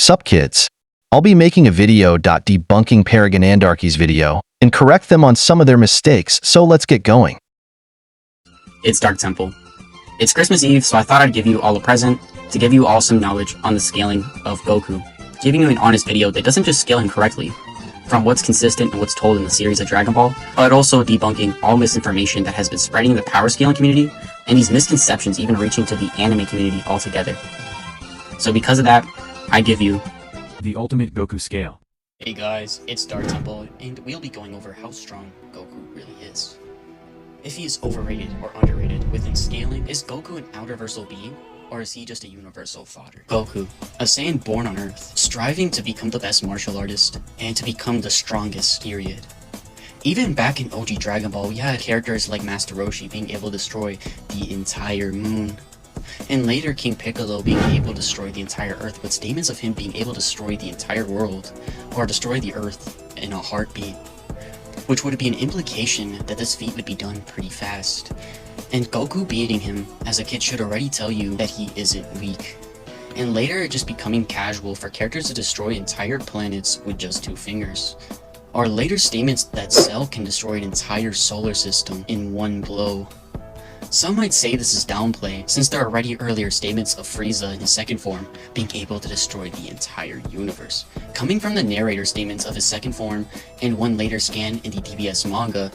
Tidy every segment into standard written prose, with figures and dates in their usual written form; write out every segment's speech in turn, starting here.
Sup kids? I'll be making a video debunking Paragonandarkys video and correct them on some of their mistakes, so let's get going. It's Dark Temple. It's Christmas Eve, so I thought I'd give you all a present to give you all some knowledge on the scaling of Goku. Giving you an honest video that doesn't just scale him correctly, from what's consistent and what's told in the series of Dragon Ball, but also debunking all misinformation that has been spreading in the power scaling community, and these misconceptions even reaching to the anime community altogether. So because of that, I give you the ultimate Goku scale. Hey guys, it's Dark Temple, and we'll be going over how strong Goku really is. If he is overrated or underrated within scaling, is Goku an outerversal being, or is he just a universal fodder? Goku, a Saiyan born on Earth, striving to become the best martial artist, and to become the strongest, period. Even back in OG Dragon Ball, we had characters like Master Roshi being able to destroy the entire moon. And later King Piccolo being able to destroy the entire Earth, with statements of him being able to destroy the entire world, or destroy the Earth in a heartbeat. Which would be an implication that this feat would be done pretty fast. And Goku beating him as a kid should already tell you that he isn't weak. And later it just becoming casual for characters to destroy entire planets with just 2 fingers. Or later statements that Cell can destroy an entire solar system in 1 blow. Some might say this is downplay, since there are already earlier statements of Frieza in his second form being able to destroy the entire universe, coming from the narrator statements of his second form and one later scan in the DBS manga.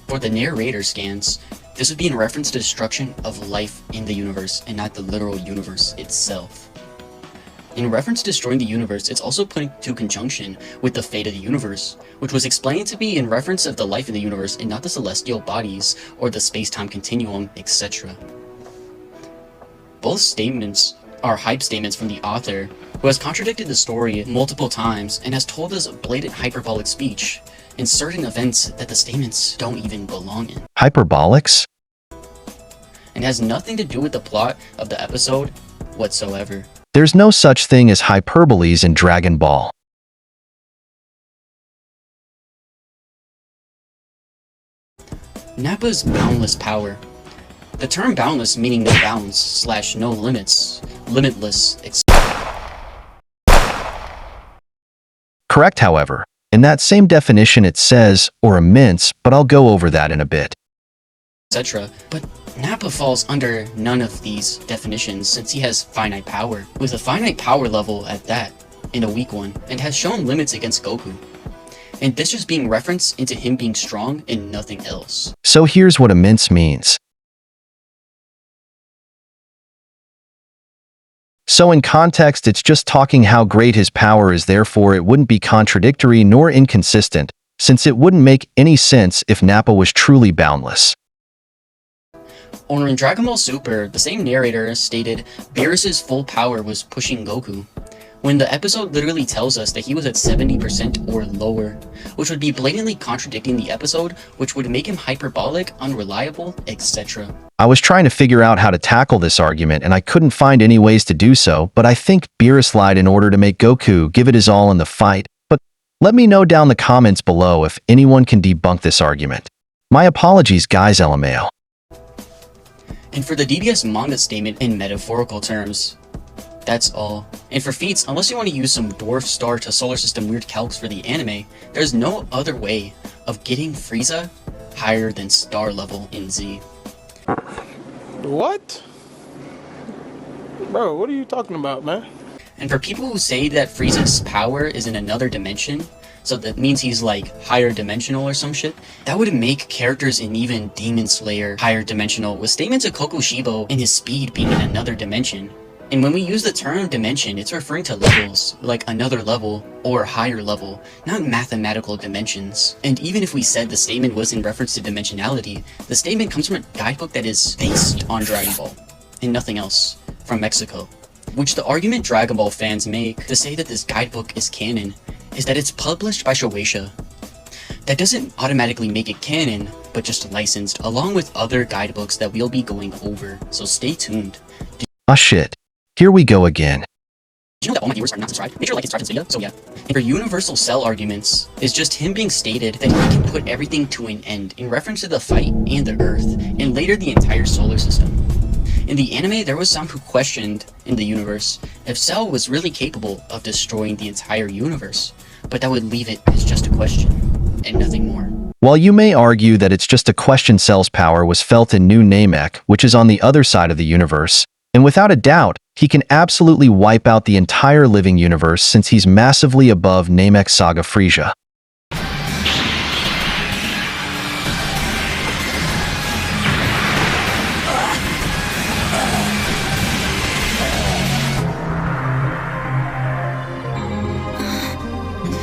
For the narrator scans, this would be in reference to destruction of life in the universe and not the literal universe itself. In reference to destroying the universe, it's also put into conjunction with the fate of the universe, which was explained to be in reference of the life in the universe and not the celestial bodies or the space-time continuum, etc. Both statements are hype statements from the author, who has contradicted the story multiple times and has told us blatant hyperbolic speech in certain events that the statements don't even belong in. Hyperbolics? And has nothing to do with the plot of the episode whatsoever. There's no such thing as hyperboles in Dragon Ball. Nappa's boundless power. The term boundless meaning no bounds / no limits, limitless, Correct, however. In that same definition it says, or immense, but I'll go over that in a bit. etc. But Nappa falls under none of these definitions since he has finite power, with a finite power level at that, in a weak one, and has shown limits against Goku. And this just being referenced into him being strong and nothing else. So here's what immense means. So in context, it's just talking how great his power is, therefore it wouldn't be contradictory nor inconsistent, since it wouldn't make any sense if Nappa was truly boundless. Or in Dragon Ball Super, the same narrator stated Beerus's full power was pushing Goku, when the episode literally tells us that he was at 70% or lower, which would be blatantly contradicting the episode, which would make him hyperbolic, unreliable, etc. I was trying to figure out how to tackle this argument and I couldn't find any ways to do so, but I think Beerus lied in order to make Goku give it his all in the fight. But let me know down the comments below if anyone can debunk this argument. My apologies guys, LMAO. And for the DBS manga statement in metaphorical terms, that's all. And for feats, unless you want to use some dwarf star to solar system weird calcs for the anime, there's no other way of getting Frieza higher than star level in Z. What? Bro, what are you talking about, man? And for people who say that Frieza's power is in another dimension, so that means he's like higher dimensional or some shit, that would make characters in even Demon Slayer higher dimensional, with statements of Kokushibo and his speed being in another dimension. And when we use the term dimension, it's referring to levels, like another level or higher level, not mathematical dimensions. And even if we said the statement was in reference to dimensionality, the statement comes from a guidebook that is based on Dragon Ball, and nothing else, from Mexico. Which the argument Dragon Ball fans make to say that this guidebook is canon is that it's published by Shueisha. That doesn't automatically make it canon, but just licensed, along with other guidebooks that we'll be going over, so stay tuned. Ah shit. Here we go again. Did you know that all my viewers are not subscribed? Make sure to like and subscribe to this video, so yeah. And for universal cell arguments, is just him being stated that he can put everything to an end in reference to the fight and the Earth, and later the entire solar system. In the anime, there was some who questioned in the universe if Cell was really capable of destroying the entire universe, but that would leave it as just a question, and nothing more. While you may argue that it's just a question, Cell's power was felt in New Namek, which is on the other side of the universe, and without a doubt, he can absolutely wipe out the entire living universe since he's massively above Namek Saga Frisia.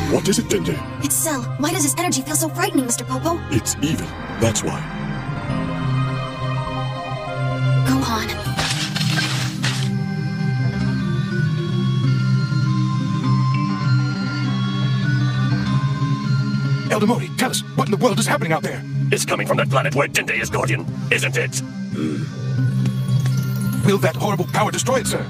What is it, Dende? It's Cell. Why does his energy feel so frightening, Mr. Popo? It's evil, that's why. Gohan. Elder Modi, tell us, what in the world is happening out there? It's coming from that planet where Dende is guardian, isn't it? Will that horrible power destroy it, sir?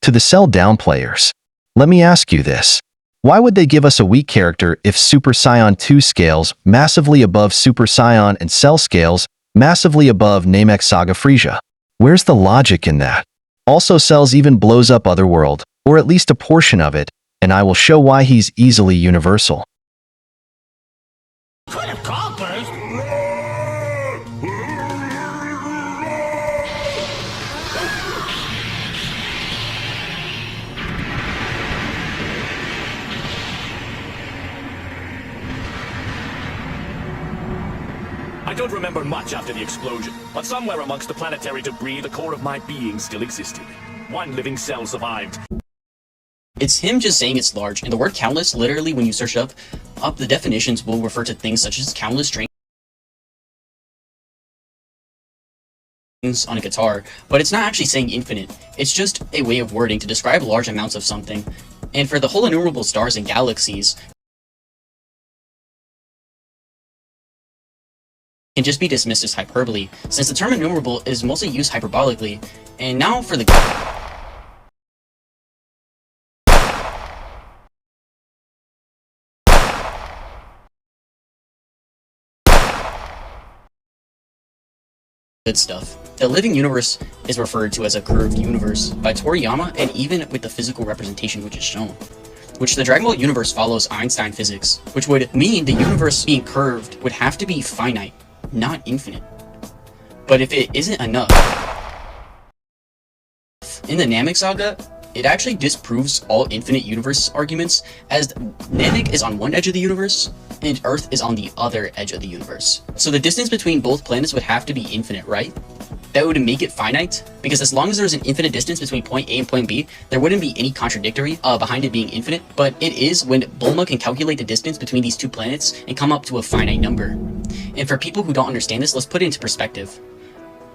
To the Cell Down players, let me ask you this. Why would they give us a weak character if Super Saiyan 2 scales massively above Super Saiyan and Cell scales massively above Namek Saga Frisia? Where's the logic in that? Also, Cell's even blows up Otherworld, or at least a portion of it, and I will show why he's easily universal. Could have called first. I don't remember much after the explosion, but somewhere amongst the planetary debris, the core of my being still existed. One living cell survived. It's him just saying it's large, and the word countless, literally when you search it up the definitions will refer to things such as countless strings on a guitar, but it's not actually saying infinite. It's just a way of wording to describe large amounts of something. And for the whole innumerable stars and galaxies, can just be dismissed as hyperbole, since the term innumerable is mostly used hyperbolically. And now for the good stuff. The living universe is referred to as a curved universe by Toriyama, and even with the physical representation which is shown, which the Dragon Ball universe follows Einstein physics, which would mean the universe being curved would have to be finite, not infinite. But if it isn't enough, in the Namek Saga, it actually disproves all infinite universe arguments, as Namek is on one edge of the universe, and Earth is on the other edge of the universe. So the distance between both planets would have to be infinite, right? That would make it finite, because as long as there's an infinite distance between point A and point B, there wouldn't be any contradictory behind it being infinite, but it is when Bulma can calculate the distance between these two planets and come up to a finite number. And for people who don't understand this, let's put it into perspective.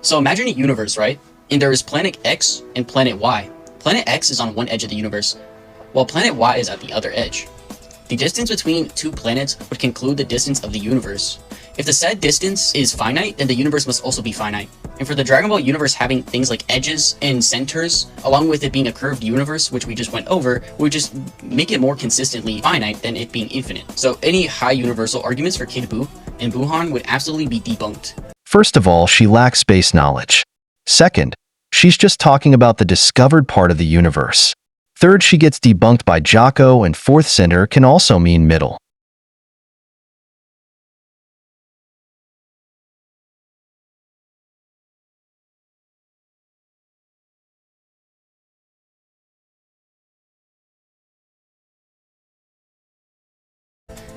So imagine a universe, right? And there is planet X and planet Y. Planet X is on one edge of the universe, while planet Y is at the other edge. The distance between two planets would conclude the distance of the universe. If the said distance is finite, then the universe must also be finite. And for the Dragon Ball universe having things like edges and centers, along with it being a curved universe, which we just went over, would just make it more consistently finite than it being infinite. So any high universal arguments for Kid Buu and Buhan would absolutely be debunked. First of all, she lacks space knowledge. Second, she's just talking about the discovered part of the universe. Third, she gets debunked by Jocko, and fourth, center can also mean middle.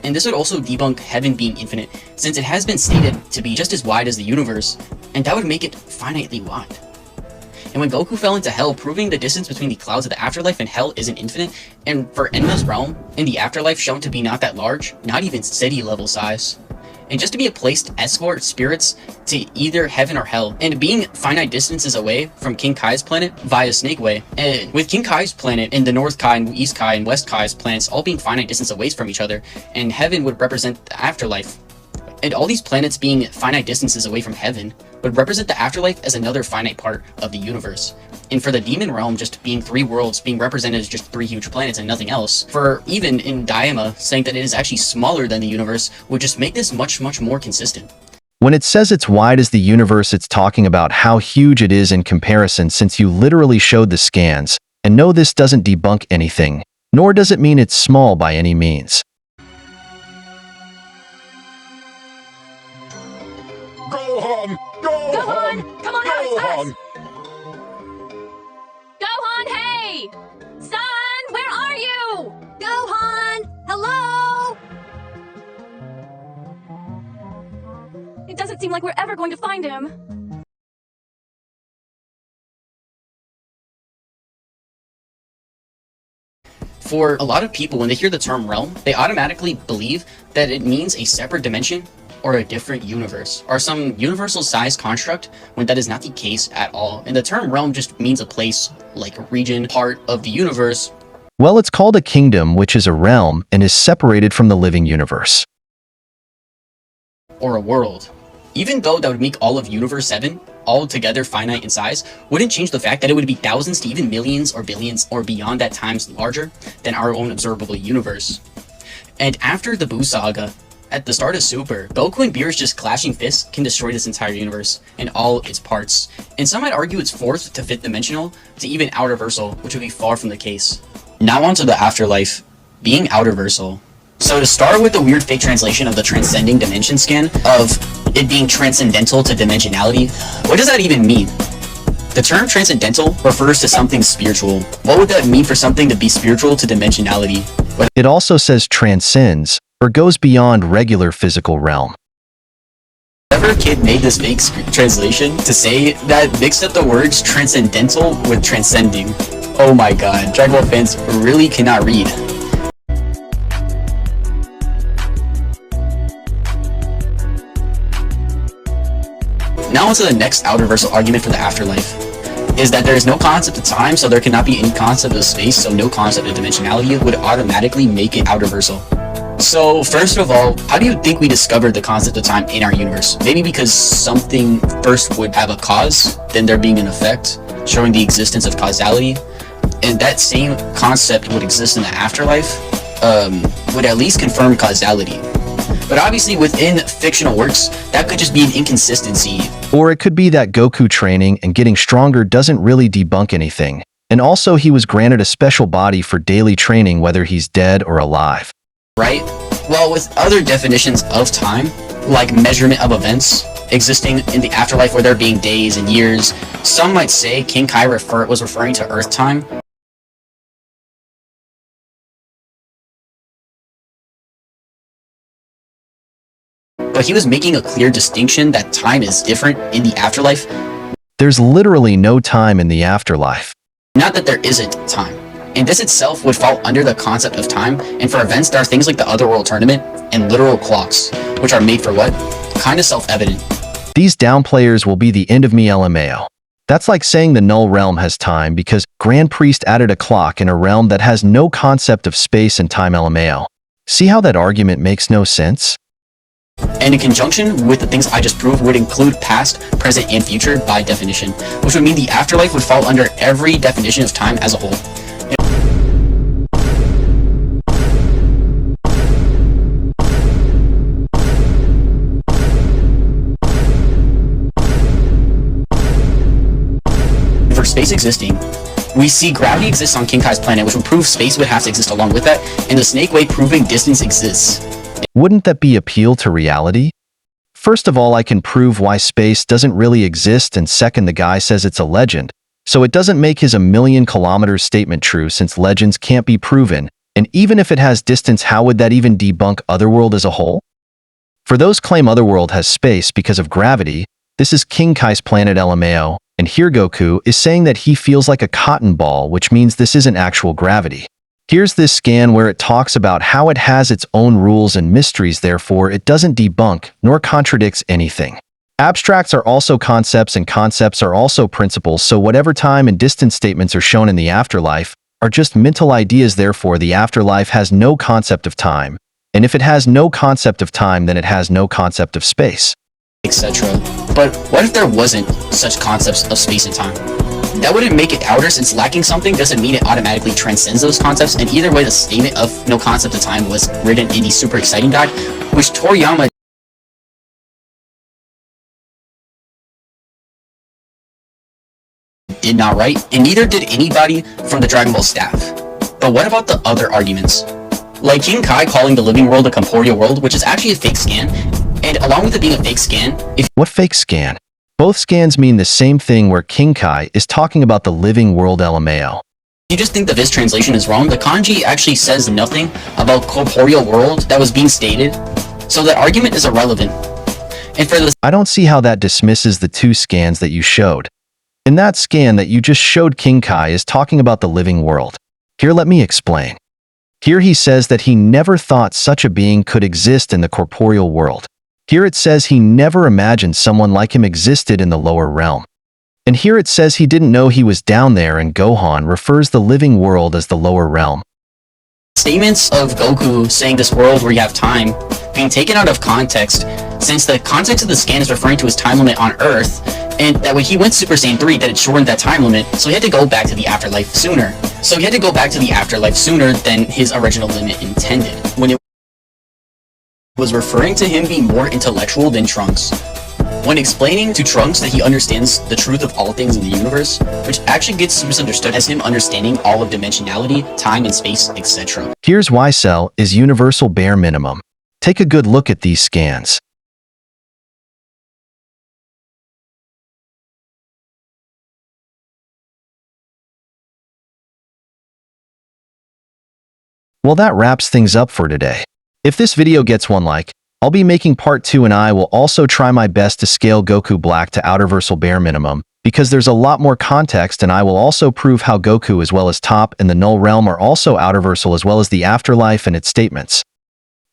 And this would also debunk heaven being infinite, since it has been stated to be just as wide as the universe, and that would make it finitely wide. And when Goku fell into hell, proving the distance between the clouds of the afterlife and hell isn't infinite, and for Enma's realm in the afterlife shown to be not that large, not even city level size. And just to be a place to escort spirits to either heaven or hell, and being finite distances away from King Kai's planet via Snake Way, and with King Kai's planet and the North Kai and East Kai and West Kai's planets all being finite distance away from each other, and heaven would represent the afterlife. And all these planets being finite distances away from heaven would represent the afterlife as another finite part of the universe. And for the demon realm just being three worlds being represented as just three huge planets and nothing else, for even in Daima saying that it is actually smaller than the universe would just make this much more consistent. When it says it's wide as the universe, it's talking about how huge it is in comparison, since you literally showed the scans. And no, this doesn't debunk anything, nor does it mean it's small by any means. Gohan! Gohan! Come on out, it's Gohan! us! Gohan, hey! Son, where are you? Gohan! Hello? It doesn't seem like we're ever going to find him. For a lot of people, when they hear the term realm, they automatically believe that it means a separate dimension or a different universe, or some universal size construct, when that is not the case at all. And the term realm just means a place, like a region, part of the universe. Well, it's called a kingdom, which is a realm and is separated from the living universe. Or a world. Even though that would make all of Universe 7 altogether finite in size, wouldn't change the fact that it would be thousands to even millions or billions or beyond that times larger than our own observable universe. And after the Buu Saga, at the start of Super, Goku and Beerus just clashing fists can destroy this entire universe and all its parts. And some might argue it's fourth to fifth dimensional to even outerversal, which would be far from the case. Now onto the Afterlife, being outerversal. So to start with the weird fake translation of the transcending dimension scan of it being transcendental to dimensionality, what does that even mean? The term transcendental refers to something spiritual. What would that mean for something to be spiritual to dimensionality? It also says transcends, or goes beyond regular physical realm. Whoever kid made this fake translation to say that mixed up the words transcendental with transcending. Oh my god, Dragon Ball fans really cannot read. Now onto the next outerversal argument for the Afterlife, is that there is no concept of time, so there cannot be any concept of space, so no concept of dimensionality would automatically make it outerversal. So first of all, how do you think we discovered the concept of time in our universe? Maybe because something first would have a cause, then there being an effect, showing the existence of causality, and that same concept would exist in the Afterlife, would at least confirm causality. But obviously within fictional works, that could just be an inconsistency. Or it could be that Goku training and getting stronger doesn't really debunk anything. And also he was granted a special body for daily training whether he's dead or alive. Right? Well, with other definitions of time, like measurement of events existing in the Afterlife where there being days and years, some might say King Kai was referring to Earth time. But he was making a clear distinction that time is different in the Afterlife. There's literally no time in the Afterlife. Not that there isn't time. And this itself would fall under the concept of time, and for events there are things like the Otherworld Tournament and literal clocks, which are made for what? Kinda self-evident. These downplayers will be the end of me LMAO. That's like saying the Null Realm has time because Grand Priest added a clock in a realm that has no concept of space and time LMAO. See how that argument makes no sense? And in conjunction with the things I just proved would include past, present, and future by definition, which would mean the Afterlife would fall under every definition of time as a whole. For space existing, we see gravity exists on King Kai's planet, which would prove space would have to exist along with that, and the snake way proving distance exists. Wouldn't that be appeal to reality? First of all, I can prove why space doesn't really exist, and second, the guy says it's a legend. So it doesn't make his 1,000,000 kilometers statement true since legends can't be proven, and even if it has distance, how would that even debunk Otherworld as a whole? For those claim Otherworld has space because of gravity, this is King Kai's planet LMAO, and here Goku is saying that he feels like a cotton ball, which means this isn't actual gravity. Here's this scan where it talks about how it has its own rules and mysteries, therefore it doesn't debunk nor contradicts anything. Abstracts are also concepts and concepts are also principles, so whatever time and distance statements are shown in the Afterlife are just mental ideas, therefore the Afterlife has no concept of time. And if it has no concept of time, then it has no concept of space, etc. But what if there wasn't such concepts of space and time? That wouldn't make it outer, since lacking something doesn't mean it automatically transcends those concepts, and either way the statement of no concept of time was written in the Super Exciting Guide, which Toriyama did not write, and neither did anybody from the Dragon Ball staff. But what about the other arguments? Like King Kai calling the living world a corporeal world, which is actually a fake scan, and along with it being a fake scan, if What fake scan? Both scans mean the same thing where King Kai is talking about the living world LMAO. you just think the Viz translation is wrong, the kanji actually says nothing about corporeal world that was being stated, so that argument is irrelevant. And for the I don't see how that dismisses the two scans that you showed. In that scan that you just showed, King Kai is talking about the living world. Here, let me explain. Here he says that he never thought such a being could exist in the corporeal world. Here it says he never imagined someone like him existed in the lower realm. And here it says he didn't know he was down there, and Gohan refers the living world as the lower realm. statements of Goku saying this world where you have time being taken out of context, since the context of the scan is referring to his time limit on Earth, and that when he went Super Saiyan 3 that it shortened that time limit, so he had to go back to the afterlife sooner. So he had to go back to the afterlife sooner than his original limit intended, when it was referring to him being more intellectual than Trunks. When explaining to Trunks that he understands the truth of all things in the universe, which actually gets misunderstood as him understanding all of dimensionality, time and space, etc. Here's why Cell is universal bare minimum. Take a good look at these scans. Well, that wraps things up for today. If this video gets 1 like, I'll be making part 2, and I will also try my best to scale Goku Black to outerversal bare minimum, because there's a lot more context, and I will also prove how Goku as well as Top and the Null Realm are also outerversal, as well as the Afterlife and its statements.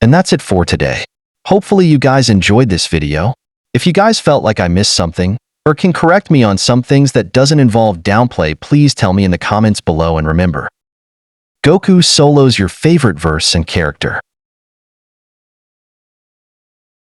And that's it for today. Hopefully you guys enjoyed this video. If you guys felt like I missed something, or can correct me on some things that doesn't involve downplay, please tell me in the comments below, and remember, Goku Solo's your favorite verse and character.